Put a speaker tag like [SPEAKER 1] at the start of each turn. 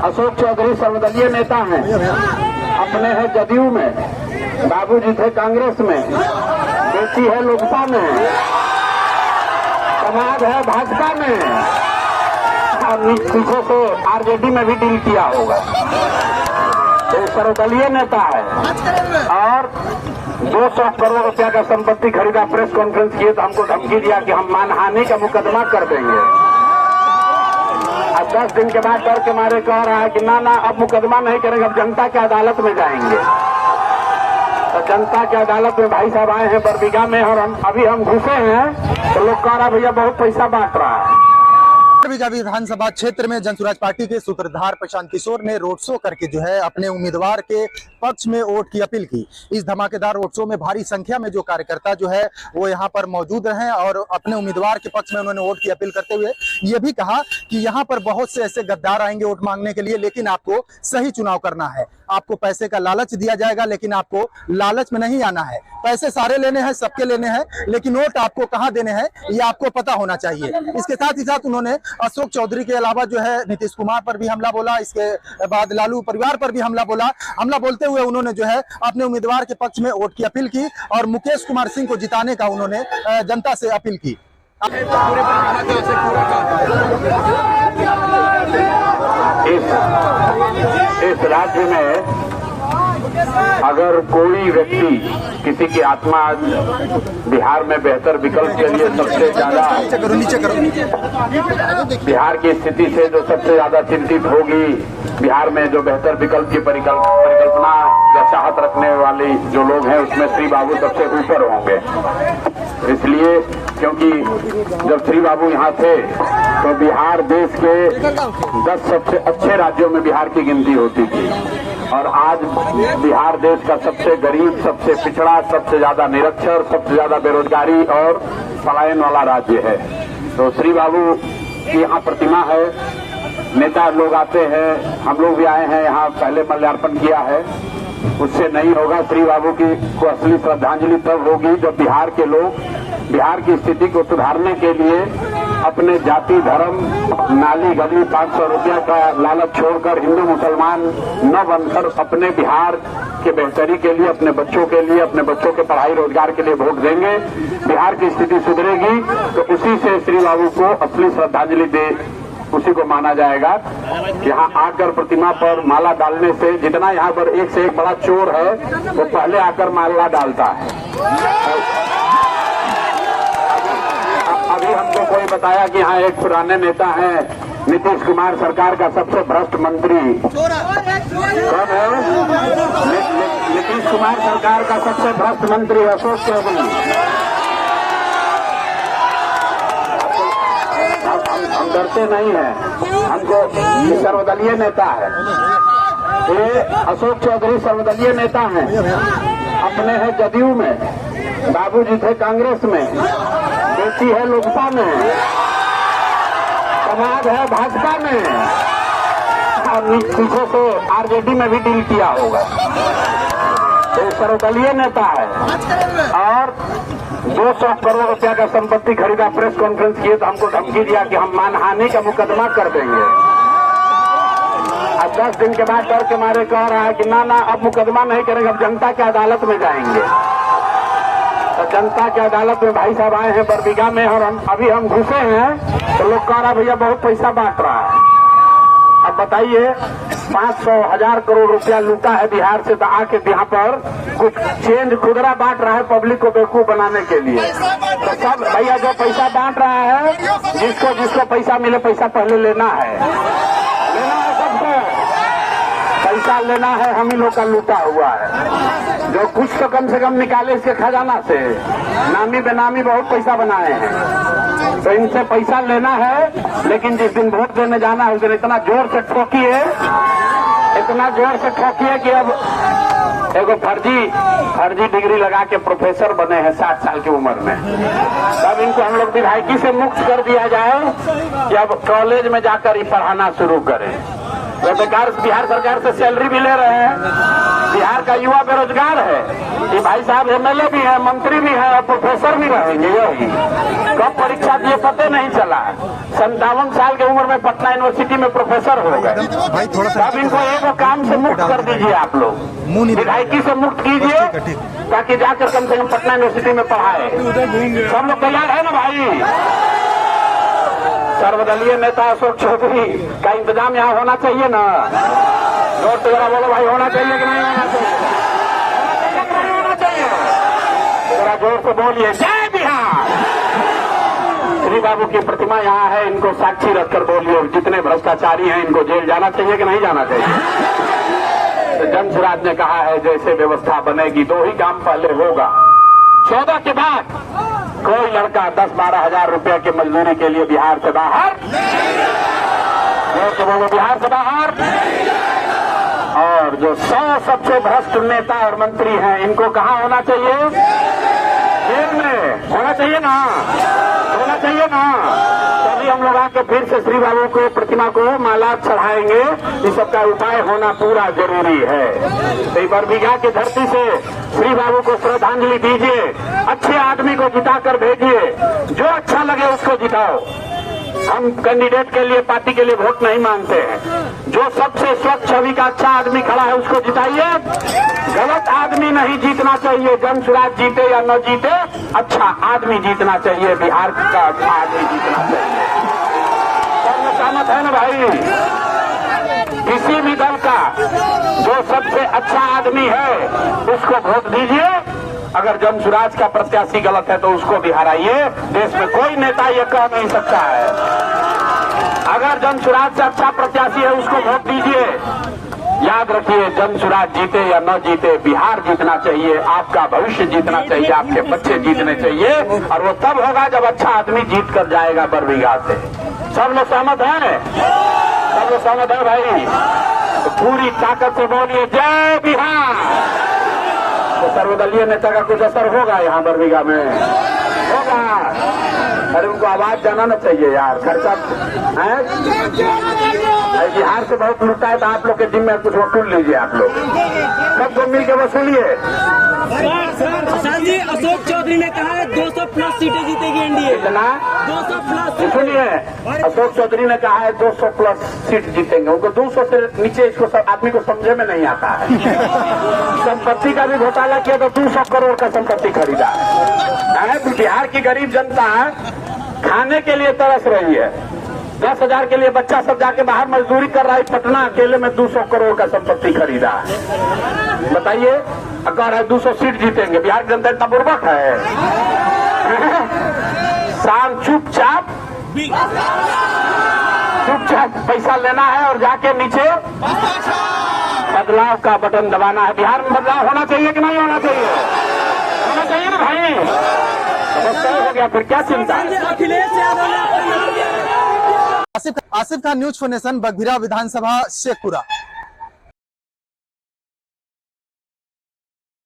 [SPEAKER 1] अशोक चौधरी सर्वदलीय नेता हैं, अपने हैं जदयू में, बाबूजी थे कांग्रेस में, बेटी है लोकसभा में, समाज है भाजपा में, और पीछे से आरजेडी में भी डील किया होगा। तो सर्वदलीय नेता है और 200 करोड़ रुपया का संपत्ति खरीदा। प्रेस कॉन्फ्रेंस किए तो हमको धमकी दिया कि हम मानहानि का मुकदमा कर देंगे। अब 10 दिन के बाद डर के मारे कह रहा है कि ना अब मुकदमा नहीं करेंगे, अब जनता की अदालत में जाएंगे। तो जनता की अदालत में भाई साहब आए हैं बरबीघा में और अभी हम घुसे हैं तो लोग कह रहा भैया बहुत पैसा बांट रहा है।
[SPEAKER 2] बरबीघा विधानसभा क्षेत्र में जनसुराज पार्टी के सूत्रधार प्रशांत किशोर ने रोड शो करके जो है अपने उम्मीदवार के पक्ष में वोट की अपील की। इस धमाकेदार रोड शो में भारी संख्या में जो कार्यकर्ता जो है वो यहाँ पर मौजूद हैं और अपने उम्मीदवार के पक्ष में उन्होंने वोट की अपील करते हुए ये भी कहा कि यहाँ पर बहुत से ऐसे गद्दार आएंगे वोट मांगने के लिए, लेकिन आपको सही चुनाव करना है। आपको पैसे का लालच दिया जाएगा लेकिन आपको लालच में नहीं आना है। पैसे सारे लेने हैं, सबके लेने हैं, लेकिन वोट आपको कहाँ देने हैं ये आपको पता होना चाहिए। इसके साथ ही साथ उन्होंने अशोक चौधरी के अलावा जो है नीतीश कुमार पर भी हमला बोला, इसके बाद लालू परिवार पर भी हमला बोला। हमला बोलते हुए उन्होंने जो है अपने उम्मीदवार के पक्ष में वोट की अपील की और मुकेश कुमार सिंह को जिताने का उन्होंने जनता से अपील की।
[SPEAKER 1] इस राज्य में अगर कोई व्यक्ति किसी की आत्मा बिहार में बेहतर विकल्प के लिए सबसे ज्यादा बिहार की स्थिति से जो सबसे ज्यादा चिंतित होगी, बिहार में जो बेहतर विकल्प की परिकल्पना या चाहत रखने वाले जो लोग हैं उसमें श्री बाबू सबसे ऊपर होंगे। इसलिए क्योंकि जब श्री बाबू यहाँ थे तो बिहार देश के 10 सबसे अच्छे राज्यों में बिहार की गिनती होती थी और आज बिहार देश का सबसे गरीब, सबसे पिछड़ा, सबसे ज्यादा निरक्षर, सबसे ज्यादा बेरोजगारी और पलायन वाला राज्य है। तो श्री बाबू की यहाँ प्रतिमा है, नेता लोग आते हैं, हम लोग भी आए हैं यहाँ, पहले माल्यार्पण किया है। उससे नहीं होगा, श्री बाबू की को असली श्रद्धांजलि तब होगी जब बिहार के लोग बिहार की स्थिति को सुधारने के लिए अपने जाति, धर्म, नाली गली 500 रुपया का लालच छोड़कर हिंदू मुसलमान न बनकर अपने बिहार के बेहतरी के लिए, अपने बच्चों के लिए, अपने बच्चों के पढ़ाई रोजगार के लिए वोट देंगे। बिहार की स्थिति सुधरेगी तो उसी से श्री बाबू को असली श्रद्धांजलि दे उसी को माना जाएगा। यहाँ आकर प्रतिमा पर माला डालने से जितना यहाँ पर एक से एक बड़ा चोर है वो पहले आकर माला डालता है। अभी हमको कोई बताया कि यहाँ एक पुराने नेता हैं, नीतीश कुमार सरकार का सबसे भ्रष्ट मंत्री। कौन है? नीतीश कुमार सरकार का सबसे भ्रष्ट मंत्री अशोक चौधरी। हम डरते नहीं हैं, हमको सर्वदलीय नेता है। ये अशोक चौधरी सर्वदलीय नेता हैं, अपने हैं जदयू में, बाबूजी थे कांग्रेस में, बेटी है लोकसभा में, समाज है भाजपा में, और पीछे से आरजेडी में भी डील किया होगा। तो सर्वदलीय नेता है और 200 करोड़ रुपया का संपत्ति खरीदा। प्रेस कॉन्फ्रेंस किए तो हमको धमकी दिया कि हम मानहानि का मुकदमा कर देंगे। अब 10 दिन के बाद डर के मारे कह रहा है कि ना अब मुकदमा नहीं करेंगे, अब जनता की अदालत में जाएंगे। तो जनता की अदालत में भाई साहब आए हैं बरबीघा में और अभी हम घुसे हैं तो लोग कह रहा भैया बहुत पैसा बांट रहा है। अब बताइए 500,000 करोड़ रुपया लूटा है बिहार से, तो आके यहाँ पर कुछ चेंज खुदरा बांट रहा है पब्लिक को बेवकूफ बनाने के लिए। तो सब भैया जो पैसा बांट रहा है, जिसको पैसा मिले पैसा पहले लेना है सबको, पैसा लेना है। हम ही लोग का लूटा हुआ है, जो कुछ तो कम से कम निकाले इसके खजाना से। नामी बेनामी बहुत पैसा बनाए हैं, तो इनसे पैसा लेना है। लेकिन जिस दिन वोट देने जाना है उस दिन इतना जोर से ठोकिए, इतना जोर से ठोकिए कि अब एगो फर्जी डिग्री लगा के प्रोफेसर बने हैं 60 साल की उम्र में। तब इनको हम लोग विधायकी से मुक्त कर दिया जाए कि अब कॉलेज में जाकर ही पढ़ाना शुरू करें। तो बिहार सरकार से सैलरी भी ले रहे हैं बिहार का युवा बेरोजगार है। ये भाई साहब एमएलए भी है, मंत्री भी है और प्रोफेसर भी रहेंगे। यही कब परीक्षा दिए पता नहीं चला। 57 साल की उम्र में पटना यूनिवर्सिटी में प्रोफेसर हो गए।
[SPEAKER 2] भाई थोड़ा सा
[SPEAKER 1] अब इनको एक काम से मुक्त कर दीजिए आप लोग,
[SPEAKER 2] मुंह नहीं
[SPEAKER 1] विधायकी से मुक्त कीजिए ताकि जाकर कम से कम पटना यूनिवर्सिटी में पढ़ाए। सब लोग तैयार है ना भाई? सर्वदलीय नेता अशोक चौधरी का इंतजाम यहाँ होना चाहिए ना? जोर से जरा बोलो भाई, होना चाहिए कि नहीं होना चाहिए? होना चाहिए। जरा जोर से बोलिए, जय बिहार। श्री बाबू की प्रतिमा यहाँ है, इनको साक्षी रखकर बोलिए, जितने भ्रष्टाचारी हैं इनको जेल जाना चाहिए कि नहीं जाना चाहिए? तो जन ने कहा है जैसे व्यवस्था बनेगी 2 ही काम पहले होगा। 14 के बाद कोई लड़का 10-12 हजार रुपए की मजदूरी के लिए बिहार से बाहर, तो बोलो बिहार से बाहर। और जो 100 सबसे भ्रष्ट नेता और मंत्री हैं, इनको कहाँ होना चाहिए? जेल में होना चाहिए ना? होना चाहिए ना? तभी हम लोग आके फिर से श्री बाबू को प्रतिमा को माला चढ़ाएंगे। इस सबका उपाय होना पूरा जरूरी है। तो बरबीघा की धरती से श्री बाबू को श्रद्धांजलि दीजिए, अच्छे आदमी को जिताकर भेजिए, जो अच्छा लगे उसको जिताओ। हम कैंडिडेट के लिए, पार्टी के लिए वोट नहीं मांगते हैं। जो सबसे स्वच्छ छवि का अच्छा आदमी खड़ा है उसको जिताइए। गलत आदमी नहीं जीतना चाहिए। जन स्वराज जीते या न जीते, अच्छा आदमी जीतना चाहिए, बिहार का आदमी जीतना चाहिए। सब सहमत है ना भाई? किसी भी दल का जो सबसे अच्छा आदमी है उसको वोट दीजिए। अगर जन स्वराज का प्रत्याशी गलत है तो उसको भी हराइए। देश में कोई नेता ये कह नहीं सकता है। अगर जन स्वराज से अच्छा प्रत्याशी है उसको वोट दीजिए। याद रखिए, जन स्वराज जीते या न जीते, बिहार जीतना चाहिए, आपका भविष्य जीतना चाहिए, आपके बच्चे जीतने चाहिए। और वो तब होगा जब अच्छा आदमी जीत कर जाएगा बरबीघा से। सब लोग सहमत हैं? सब लोग सहमत है भाई? तो पूरी ताकत से बोलिए, जय बिहार। तो सर्वदलीय नेता का कुछ असर होगा यहाँ बरबीघा में? होगा। अरे उनको आवाज जाना ना चाहिए यार, खर्चा है। बिहार से बहुत लूटा है तो आप लोग के जिम्मे कुछ वसूल लीजिए। आप लोग सबको मिल के वसूलिए।
[SPEAKER 3] जी अशोक चौधरी ने कहा है 200 प्लस सीटें जीतेगी एनडीए।
[SPEAKER 1] कितना?
[SPEAKER 3] 200 प्लस।
[SPEAKER 1] सुनिए, अशोक चौधरी ने कहा है 200 प्लस सीट जीतेंगे। उनको 200 से नीचे इसको आदमी को समझे में नहीं आता है। संपत्ति का भी घोटाला किया तो 200 करोड़ का संपत्ति खरीदा है। बिहार की गरीब जनता खाने के लिए तरस रही है। 10,000 के लिए बच्चा सब जाके बाहर मजदूरी कर रहा है। पटना अकेले में 200 करोड़ का संपत्ति खरीदा है। बताइए, अगर 200 सीट जीतेंगे, बिहार की जनता इतना बुर्बक है? शाम चुपचाप पैसा लेना है और जाके नीचे बदलाव का बटन दबाना है। बिहार में बदलाव होना चाहिए कि नहीं होना चाहिए? होना चाहिए ना भाई? हो गया, फिर क्या चिंता?
[SPEAKER 3] अखिलेश यादव ने
[SPEAKER 2] Asif Khan, news for nation, Baghbira Vidhan Sabha, Sheikhpura.